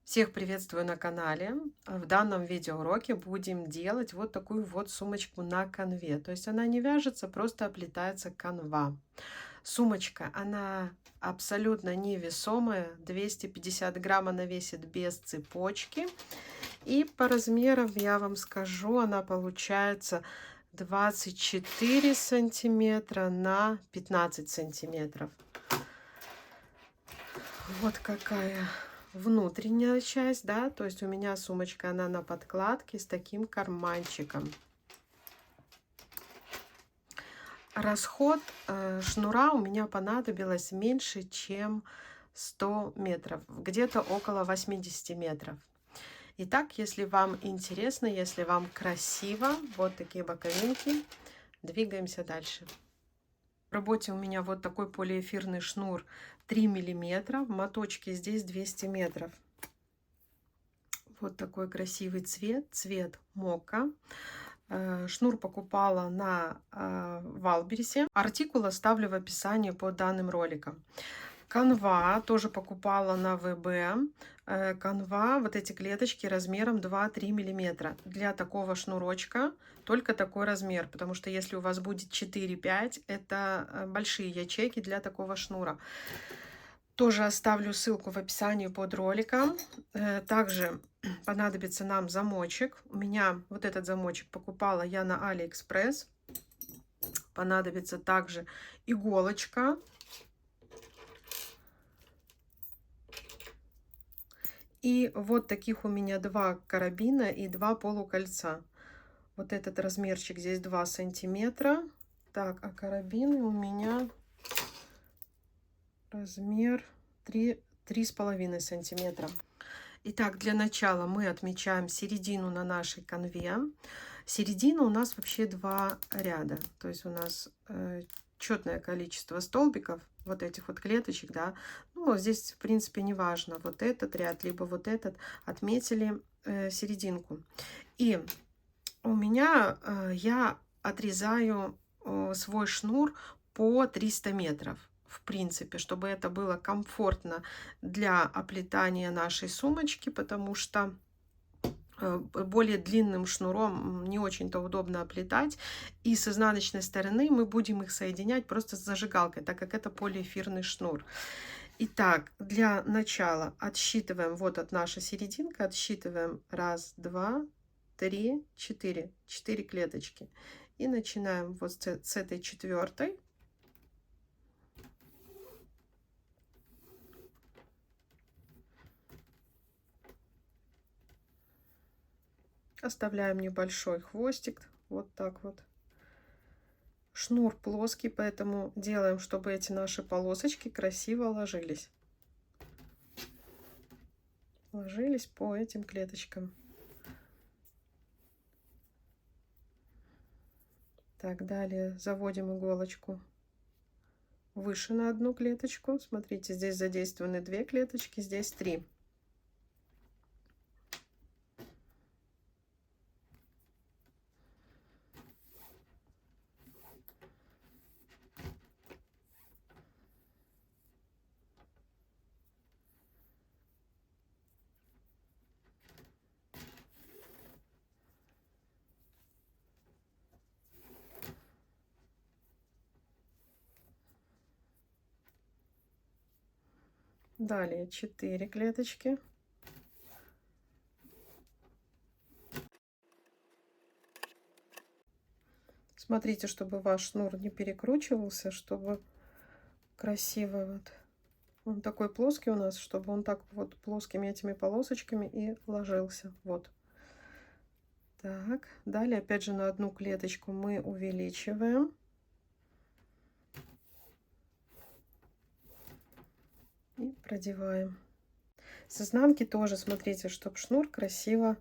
Всех приветствую на канале. В данном видеоуроке будем делать вот такую вот сумочку на канве. То есть она не вяжется, просто оплетается канва. Сумочка, она абсолютно невесомая. 250 грамм она весит без цепочки. И по размерам я вам скажу, она получается 24 сантиметра на 15 сантиметров. Вот какая внутренняя часть, да, то есть у меня сумочка, она на подкладке с таким карманчиком. Расход шнура у меня понадобилось меньше, чем 100 метров, где-то около 80 метров. Итак, если вам интересно, если вам красиво, вот такие боковинки, двигаемся дальше. В работе у меня вот такой полиэфирный шнур 3 миллиметра, в моточке здесь 200 метров. Вот такой красивый цвет мока. Шнур покупала на Валбересе. Артикул оставлю в описании под данным роликом. Канва тоже покупала на ВБ. Канва, вот эти клеточки размером 2-3 миллиметра. Для такого шнурочка только такой размер, потому что если у вас будет 4-5, это большие ячейки для такого шнура. Тоже оставлю ссылку в описании под роликом. Также понадобится нам замочек. У меня вот этот замочек покупала я на Алиэкспресс. Понадобится также иголочка. И вот таких у меня два карабина и два полукольца. Вот этот размерчик здесь 2 сантиметра. Так, а карабины у меня размер 3,5 сантиметра. Итак, для начала мы отмечаем середину на нашей канве. Середина у нас вообще 2 ряда. То есть у нас четное количество столбиков, вот этих вот клеточек, да. Ну, здесь, в принципе, не важно, вот этот ряд, либо вот этот. Отметили серединку. И у меня я отрезаю свой шнур по 300 метров. В принципе, чтобы это было комфортно для оплетания нашей сумочки, потому что более длинным шнуром не очень-то удобно оплетать. И с изнаночной стороны мы будем их соединять просто с зажигалкой, так как это полиэфирный шнур. Итак, для начала отсчитываем, вот от наша серединка, отсчитываем 1, 2, 3, 4. 4 клеточки. И начинаем вот с этой 4-й. Оставляем небольшой хвостик, вот так вот. Шнур плоский, поэтому делаем, чтобы эти наши полосочки красиво ложились. Ложились по этим клеточкам. Так, далее заводим иголочку выше на одну клеточку. Смотрите, здесь задействованы 2 клеточки, здесь 3. Далее 4 клеточки. Смотрите, чтобы ваш шнур не перекручивался, чтобы красиво вот. Он такой плоский у нас, чтобы он так вот плоскими этими полосочками и ложился. Вот. Так, далее опять же на одну клеточку мы увеличиваем. И продеваем. С изнанки тоже смотрите, чтобы шнур красиво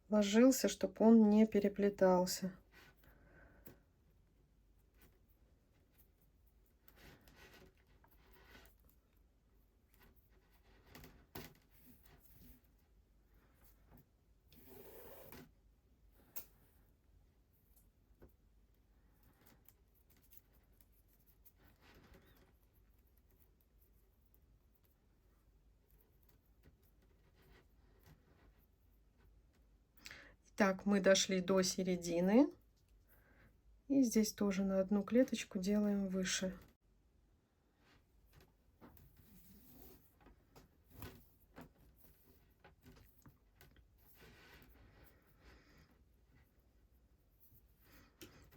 ложился, чтобы он не переплетался. Так, мы дошли до середины. И здесь тоже на одну клеточку делаем выше.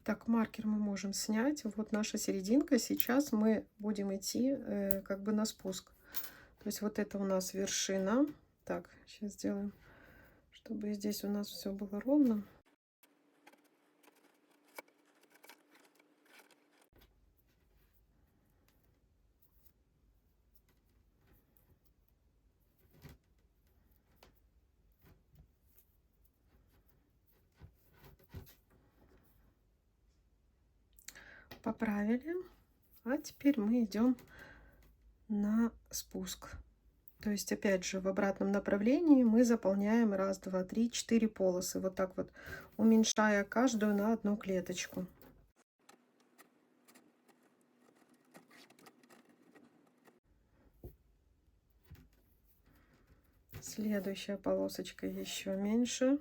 Так, маркер мы можем снять. Вот наша серединка. Сейчас мы будем идти как бы на спуск. То есть вот это у нас вершина. Так, сейчас сделаем, чтобы здесь у нас все было ровно. Поправили. А теперь мы идем на спуск. То есть опять же в обратном направлении мы заполняем 1, 2, 3, 4 полосы. Вот так вот, уменьшая каждую на одну клеточку. Следующая полосочка еще меньше.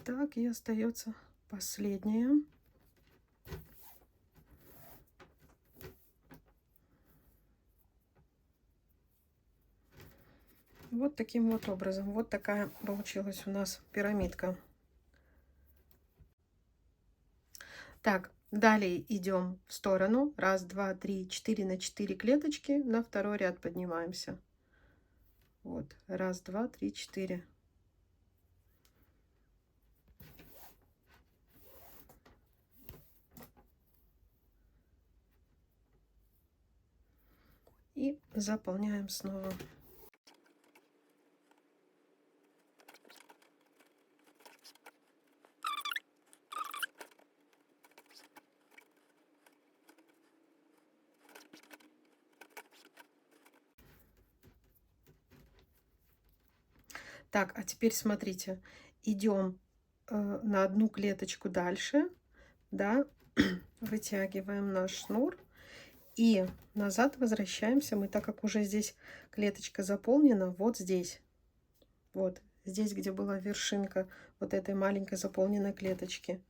Так, и остается последняя. Вот таким вот образом. Вот такая получилась у нас пирамидка. Так, далее идем в сторону. 1, 2, 3, 4 на 4 клеточки. На второй ряд поднимаемся. Вот, 1, 2, 3, 4. И заполняем снова. Так, а теперь смотрите, идем на одну клеточку дальше, да, вытягиваем наш шнур и назад возвращаемся. Мы, так как уже здесь клеточка заполнена, вот здесь, вот здесь, где была вершинка вот этой маленькой заполненной клеточки.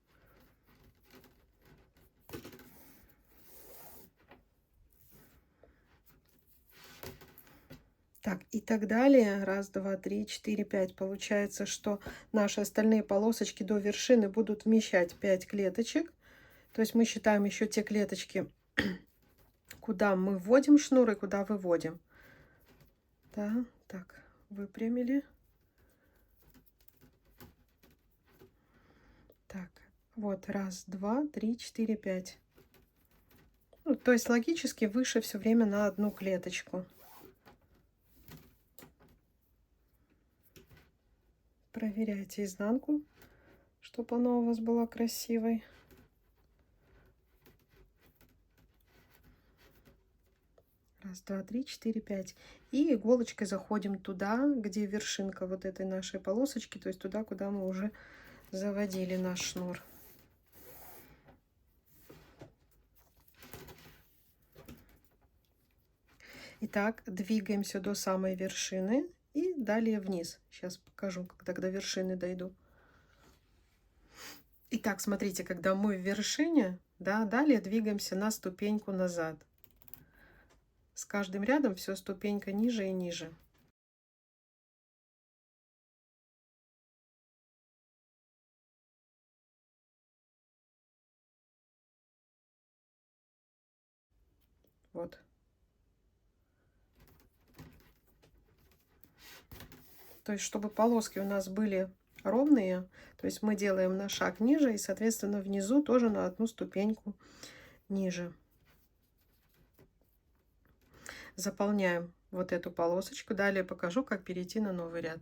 Так, и так далее. 1, 2, 3, 4, 5. Получается, что наши остальные полосочки до вершины будут вмещать 5 клеточек. То есть мы считаем еще те клеточки, куда мы вводим шнур и куда выводим. Да, так, выпрямили. Так, вот 1, 2, 3, 4, 5. Ну, то есть логически выше все время на одну клеточку. Проверяйте изнанку, чтобы она у вас была красивой. 1, 2, 3, 4, 5. И иголочкой заходим туда, где вершинка вот этой нашей полосочки, то есть туда, куда мы уже заводили наш шнур. Итак, двигаемся до самой вершины и далее вниз. Сейчас покажу, когда до вершины дойду. Итак, смотрите, когда мы в вершине, да, далее двигаемся на ступеньку назад. С каждым рядом все ступенька ниже и ниже. Вот. То есть, чтобы полоски у нас были ровные, то есть мы делаем на шаг ниже и, соответственно, внизу тоже на одну ступеньку ниже. Заполняем вот эту полосочку. Далее покажу, как перейти на новый ряд.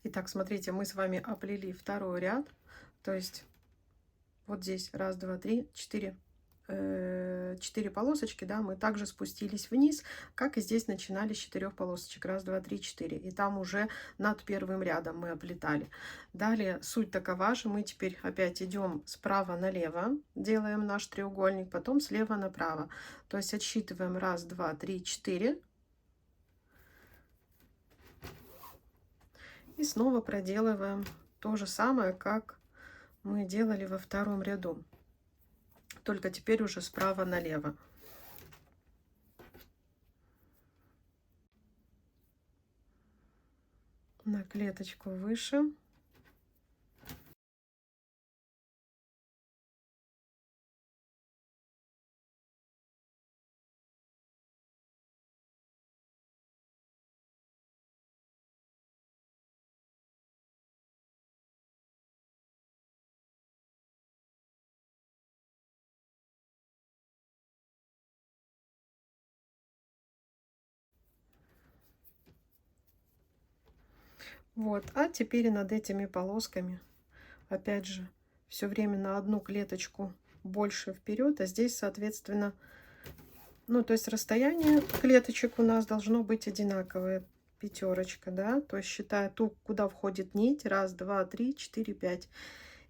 Итак, смотрите, мы с вами оплели второй ряд. То есть вот здесь 1, 2, 3, 4. 4 полосочки, да, мы также спустились вниз, как и здесь начинали с 4 полосочек. Раз, два, три, 4. И там уже над первым рядом мы оплетали. Далее суть такова же. Мы теперь опять идем справа налево, делаем наш треугольник, потом слева направо. То есть отсчитываем раз, два, три, 4. И снова проделываем то же самое, как мы делали во втором ряду. Только теперь уже справа налево. На клеточку выше. Вот, а теперь и над этими полосками, опять же, все время на одну клеточку больше вперед, а здесь, соответственно, ну, то есть расстояние клеточек у нас должно быть одинаковое, пятерочка, да, то есть считая ту, куда входит нить, раз, два, три, 4, 5,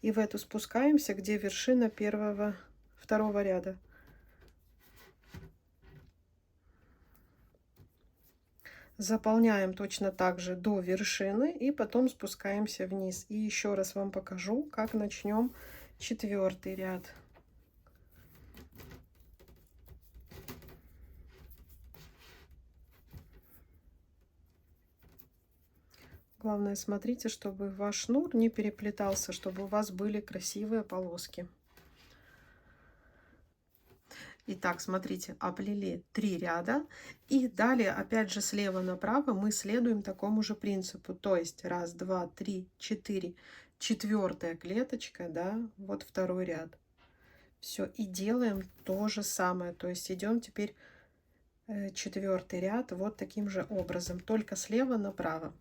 и в эту спускаемся, где вершина второго ряда. Заполняем точно так же до вершины и потом спускаемся вниз. И еще раз вам покажу, как начнем 4-й ряд. Главное, смотрите, чтобы ваш шнур не переплетался, чтобы у вас были красивые полоски. Итак, смотрите, оплели 3 ряда. И далее, опять же, слева направо мы следуем такому же принципу. То есть, раз, два, три, 4, 4-я клеточка, да, вот второй ряд. Все, и делаем то же самое. То есть, идем теперь 4-й ряд вот таким же образом, только слева направо.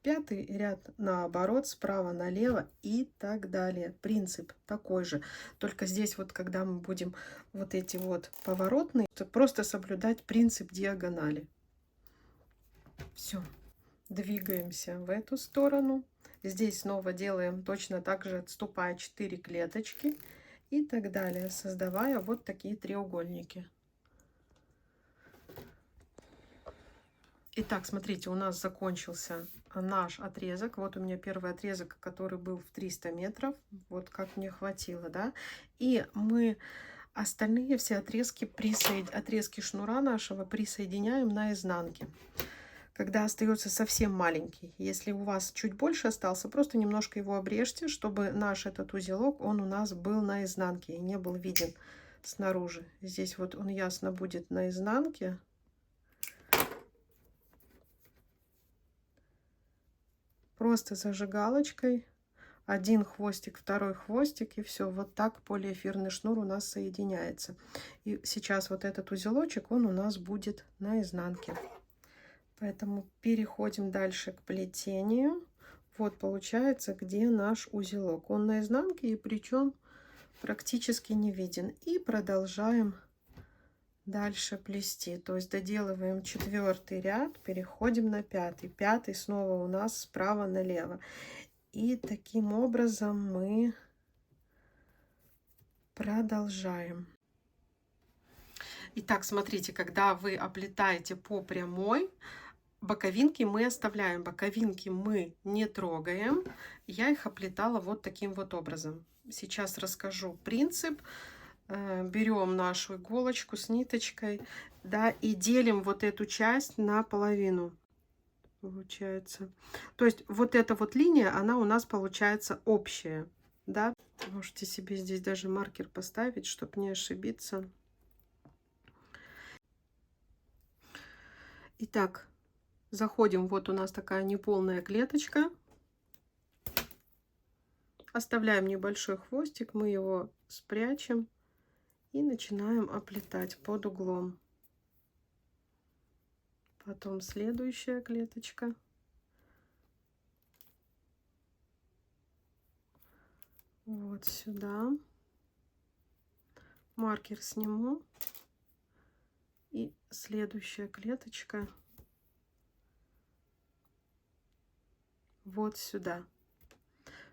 5-й ряд наоборот, справа налево и так далее. Принцип такой же. Только здесь вот, когда мы будем вот эти вот поворотные, просто соблюдать принцип диагонали. Все. Двигаемся в эту сторону. Здесь снова делаем точно так же, отступая 4 клеточки и так далее, создавая вот такие треугольники. Итак, смотрите, у нас закончился наш отрезок. Вот у меня первый отрезок, который был в 300 метров. Вот как мне хватило, да. И мы остальные все отрезки, отрезки шнура нашего присоединяем на изнанке. Когда остается совсем маленький. Если у вас чуть больше остался, просто немножко его обрежьте, чтобы наш этот узелок, он у нас был на изнанке и не был виден снаружи. Здесь вот он ясно будет на изнанке. Просто зажигалочкой один хвостик, второй хвостик, и все. Вот так полиэфирный шнур у нас соединяется. И сейчас вот этот узелочек, он у нас будет на изнанке. Поэтому переходим дальше к плетению. Вот получается, где наш узелок. Он на изнанке, и причем практически не виден. И продолжаем дальше плести. То есть доделываем 4-й ряд, переходим на 5-й. 5-й снова у нас справа налево. И таким образом мы продолжаем. Итак, смотрите, когда вы оплетаете по прямой, боковинки мы оставляем. Боковинки мы не трогаем. Я их оплетала вот таким вот образом. Сейчас расскажу принцип. Берем нашу иголочку с ниточкой, да, и делим вот эту часть на половину. Получается. То есть вот эта вот линия, она у нас получается общая, да. Можете себе здесь даже маркер поставить, чтобы не ошибиться. Итак, заходим, вот у нас такая неполная клеточка. Оставляем небольшой хвостик, мы его спрячем и начинаем оплетать под углом. Потом следующая клеточка. Вот сюда. Маркер сниму. И следующая клеточка вот сюда.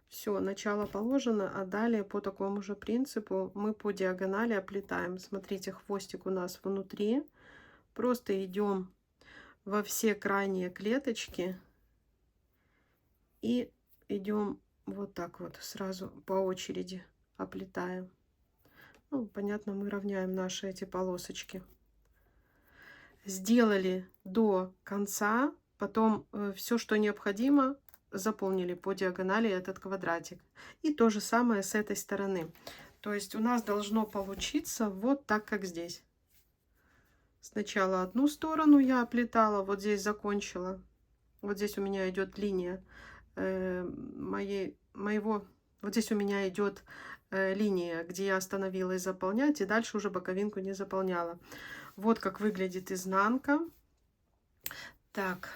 Все, начало положено, а далее по такому же принципу мы по диагонали оплетаем. Смотрите, хвостик у нас внутри. Просто идем во все крайние клеточки и идем вот так вот сразу по очереди оплетаем. Ну, понятно, мы равняем наши эти полосочки. Сделали до конца, потом все, что необходимо, заполнили по диагонали этот квадратик. И то же самое с этой стороны. То есть у нас должно получиться вот так, как здесь. Сначала одну сторону я оплетала, вот здесь закончила. Вот здесь у меня идет линия моего. Вот здесь у меня идет линия, где я остановилась заполнять, и дальше уже боковинку не заполняла. Вот как выглядит изнанка. Так.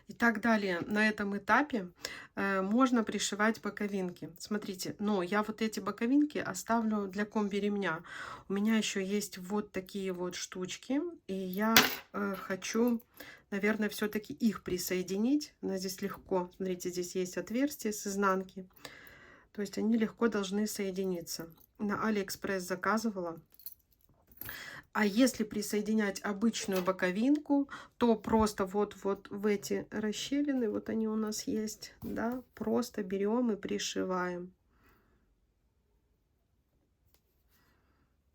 И так далее. На этом этапе можно пришивать боковинки. Смотрите, но я вот эти боковинки оставлю для комби ремня. У меня еще есть вот такие вот штучки, и я хочу, наверное, все-таки их присоединить. Она здесь легко. Смотрите, здесь есть отверстие с изнанки. То есть они легко должны соединиться. На Алиэкспресс заказывала. А если присоединять обычную боковинку, то просто вот в эти расщелины, вот они у нас есть, да, просто берем и пришиваем.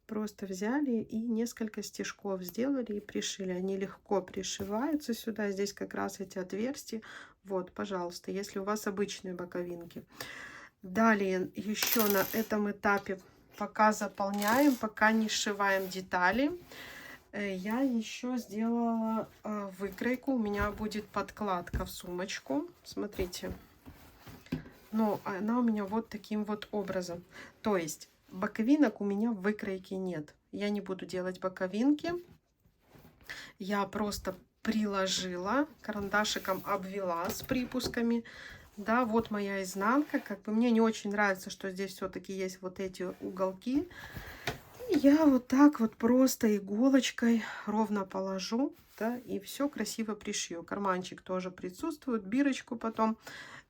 Просто взяли и несколько стежков сделали и пришили. Они легко пришиваются сюда. Здесь как раз эти отверстия. Вот, пожалуйста, если у вас обычные боковинки. Далее еще на этом этапе, пока заполняем, пока не сшиваем детали, я еще сделала выкройку. У меня будет подкладка в сумочку. Смотрите. Но она у меня вот таким вот образом. То есть боковинок у меня в выкройке нет. Я не буду делать боковинки. Я просто приложила, карандашиком обвела с припусками. Да, вот моя изнанка. Как бы мне не очень нравится, что здесь все-таки есть вот эти уголки. И я вот так вот просто иголочкой ровно положу, да, и все красиво пришью. Карманчик тоже присутствует, бирочку потом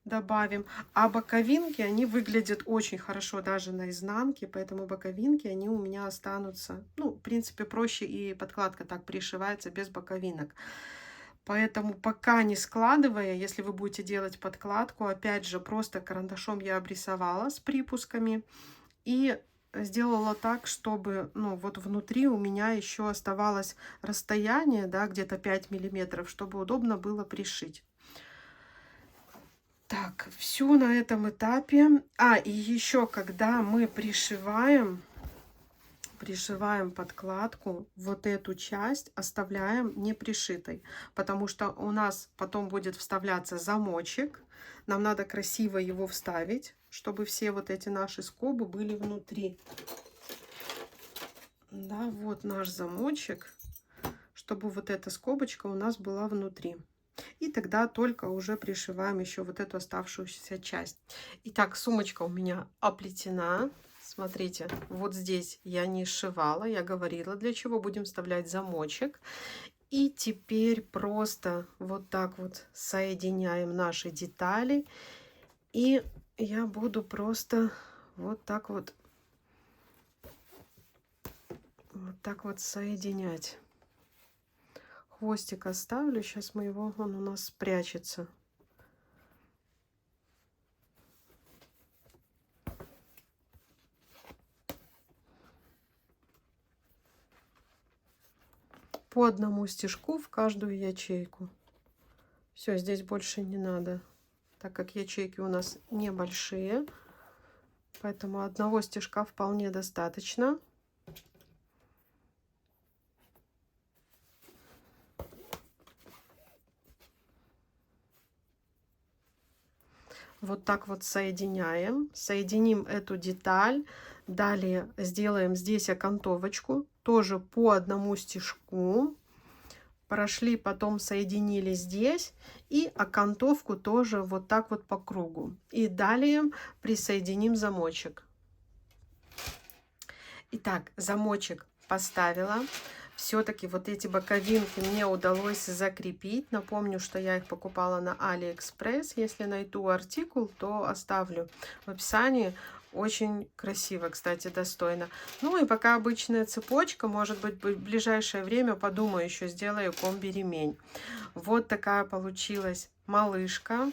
добавим. А боковинки, они выглядят очень хорошо даже на изнанке, поэтому боковинки, они у меня останутся. Ну, в принципе, проще, и подкладка так пришивается без боковинок. Поэтому пока не складывая, если вы будете делать подкладку, опять же, просто карандашом я обрисовала с припусками и сделала так, чтобы, ну, вот внутри у меня еще оставалось расстояние, да, где-то 5 миллиметров, чтобы удобно было пришить. Так, все на этом этапе. И еще, когда мы пришиваем подкладку, вот эту часть оставляем не пришитой, потому что у нас потом будет вставляться замочек. Нам надо красиво его вставить, чтобы все вот эти наши скобы были внутри. Да, вот наш замочек, чтобы вот эта скобочка у нас была внутри. И тогда только уже пришиваем еще вот эту оставшуюся часть. Итак, сумочка у меня оплетена. Смотрите, вот здесь я не сшивала, я говорила, для чего будем вставлять замочек. И теперь просто вот так вот соединяем наши детали. И я буду просто вот так вот соединять. Хвостик оставлю, сейчас он у нас спрячется. По одному стежку в каждую ячейку. Все, здесь больше не надо, так как ячейки у нас небольшие, поэтому одного стежка вполне достаточно. Вот так вот соединяем, соединим эту деталь. Далее сделаем здесь окантовочку, тоже по одному стежку. Прошли, потом соединили здесь, и окантовку тоже вот так вот по кругу. И далее присоединим замочек. Итак, замочек поставила. Все-таки вот эти боковинки мне удалось закрепить. Напомню, что я их покупала на AliExpress. Если найду артикул, то оставлю в описании. Очень красиво, кстати, достойно. Ну и пока обычная цепочка, может быть, в ближайшее время подумаю, еще сделаю комби-ремень. Вот такая получилась малышка.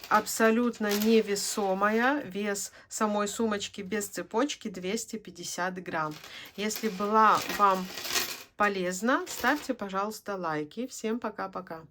Абсолютно невесомая. Вес самой сумочки без цепочки 250 грамм. Если была вам полезна, ставьте, пожалуйста, лайки. Всем пока-пока.